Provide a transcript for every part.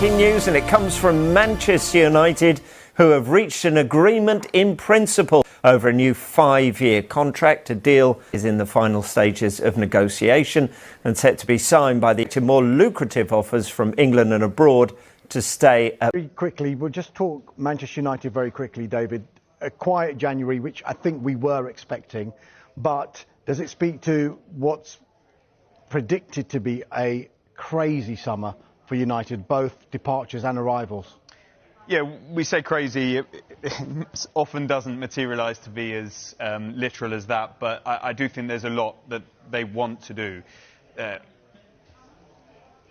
breaking news, and it comes from Manchester United, who have reached an agreement in principle over a new 5-year contract. A deal is in the final stages of negotiation and set to be signed by the more lucrative offers from England and abroad to stay at... Very quickly, we'll just talk Manchester United very quickly, David. A quiet January, which I think we were expecting, but does it speak to what's predicted to be a crazy summer for United, both departures and arrivals? Yeah, we say crazy. It often doesn't materialise to be as literal as that, but I do think there's a lot that they want to do.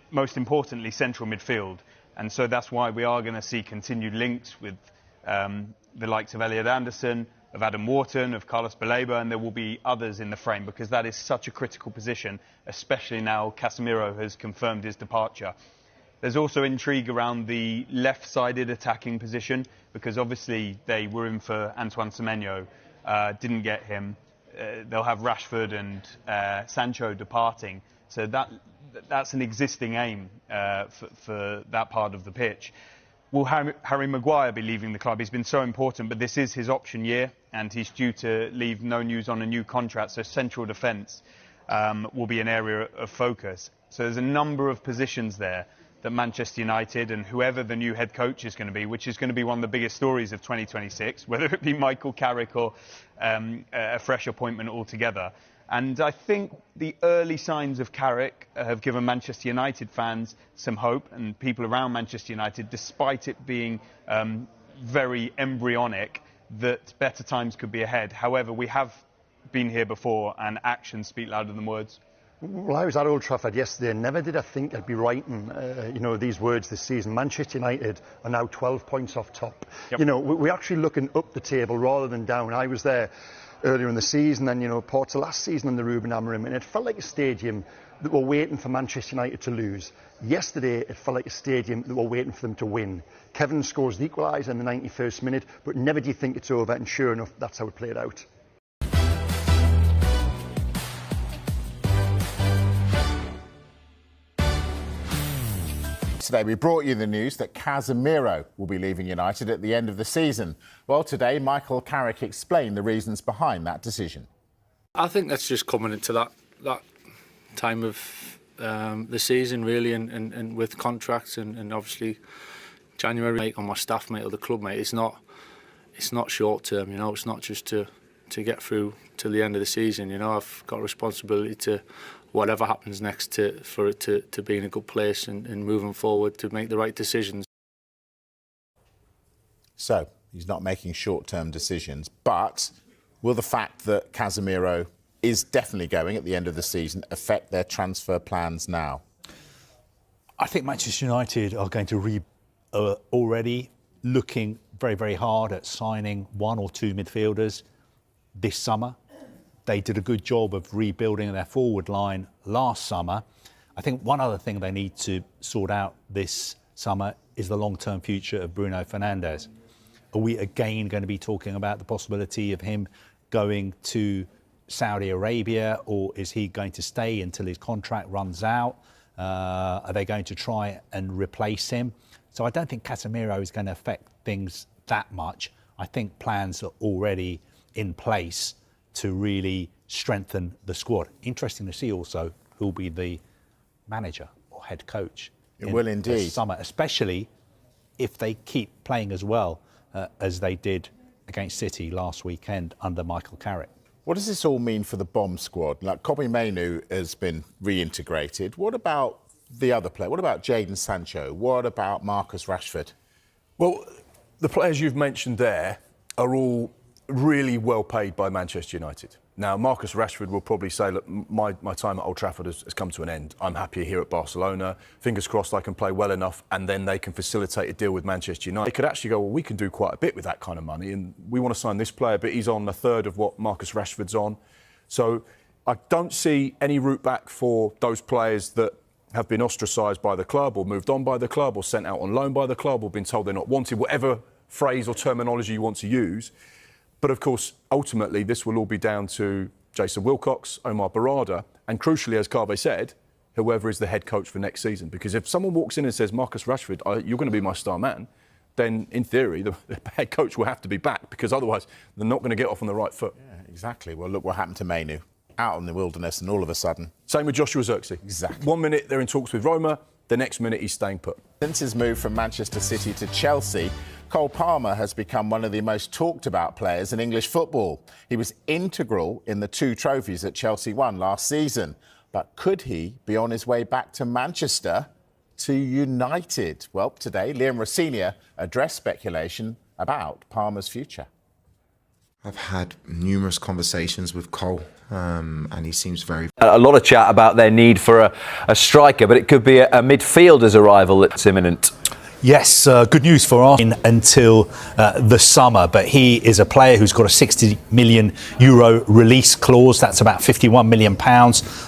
Most importantly, central midfield. And so that's why we are going to see continued links with the likes of Elliot Anderson, of Adam Wharton, of Carlos Baleba, and there will be others in the frame, because that is such a critical position, especially now Casemiro has confirmed his departure. There's also intrigue around the left-sided attacking position, because obviously they were in for Antoine Semenyo, didn't get him. They'll have Rashford and Sancho departing, so that's an existing aim for that part of the pitch. Will Harry Maguire be leaving the club? He's been so important, but this is his option year, and he's due to leave, no news on a new contract, so central defence will be an area of focus. So there's a number of positions there that Manchester United, and whoever the new head coach is going to be, which is going to be one of the biggest stories of 2026, whether it be Michael Carrick or a fresh appointment altogether. And I think the early signs of Carrick have given Manchester United fans some hope, and people around Manchester United, despite it being very embryonic, that better times could be ahead. However, we have been here before, and actions speak louder than words. Well, I was at Old Trafford yesterday, and never did I think I'd be writing, these words this season. Manchester United are now 12 points off top. Yep. We're actually looking up the table rather than down. I was there earlier in the season, and parts of last season on the Ruben Amorim, and it felt like a stadium that were waiting for Manchester United to lose. Yesterday, it felt like a stadium that were waiting for them to win. Kevin scores the equaliser in the 91st minute, but never do you think it's over, and sure enough, that's how it played out. Today we brought you the news that Casemiro will be leaving United at the end of the season. Well, today Michael Carrick explained the reasons behind that decision. I think that's just coming into that time of the season, really, and with contracts and obviously January, mate, on my staff, mate, or the club, mate. It's not short term, It's not just to get through to the end of the season. I've got a responsibility to, whatever happens next, for it to be in a good place and moving forward to make the right decisions. So he's not making short-term decisions, but will the fact that Casemiro is definitely going at the end of the season affect their transfer plans now? I think Manchester United are going to already looking very, very hard at signing 1 or 2 midfielders this summer. They did a good job of rebuilding their forward line last summer. I think one other thing they need to sort out this summer is the long-term future of Bruno Fernandes. Are we again going to be talking about the possibility of him going to Saudi Arabia, or is he going to stay until his contract runs out? Are they going to try and replace him? So I don't think Casemiro is going to affect things that much. I think plans are already in place to really strengthen the squad. Interesting to see also who'll be the manager or head coach. It will indeed. This summer, especially if they keep playing as well as they did against City last weekend under Michael Carrick. What does this all mean for the bomb squad? Like, Kobbie Mainoo has been reintegrated. What about the other player? What about Jadon Sancho? What about Marcus Rashford? Well, the players you've mentioned there are all really well paid by Manchester United. Now, Marcus Rashford will probably say, look, my time at Old Trafford has come to an end. I'm happier here at Barcelona. Fingers crossed I can play well enough, and then they can facilitate a deal with Manchester United. They could actually go, well, we can do quite a bit with that kind of money, and we want to sign this player, but he's on a third of what Marcus Rashford's on. So I don't see any route back for those players that have been ostracised by the club or moved on by the club or sent out on loan by the club or been told they're not wanted, whatever phrase or terminology you want to use. But of course, ultimately, this will all be down to Jason Wilcox, Omar Barada, and crucially, as Kave said, whoever is the head coach for next season. Because if someone walks in and says, Marcus Rashford, you're going to be my star man, then in theory, the head coach will have to be back, because otherwise they're not going to get off on the right foot. Yeah, exactly. Well, look what happened to Mainu. Out in the wilderness, and all of a sudden... Same with Joshua Zirkzee. Exactly. 1 minute they're in talks with Roma, the next minute he's staying put. Since his move from Manchester City to Chelsea, Cole Palmer has become one of the most talked about players in English football. He was integral in the 2 trophies that Chelsea won last season. But could he be on his way back to Manchester, to United? Well, today, Liam Rossinier addressed speculation about Palmer's future. I've had numerous conversations with Cole, and he seems very... A lot of chat about their need for a striker, but it could be a midfielder's arrival that's imminent. Yes, good news for us until the summer, but he is a player who's got a €60 million release clause. That's about £51 million.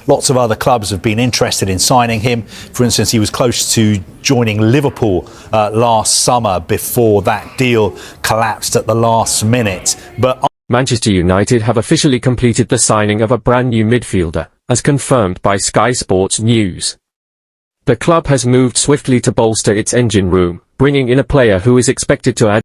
Lots of other clubs have been interested in signing him. For instance, he was close to joining Liverpool last summer before that deal collapsed at the last minute. But Manchester United have officially completed the signing of a brand new midfielder, as confirmed by Sky Sports News. The club has moved swiftly to bolster its engine room, bringing in a player who is expected to add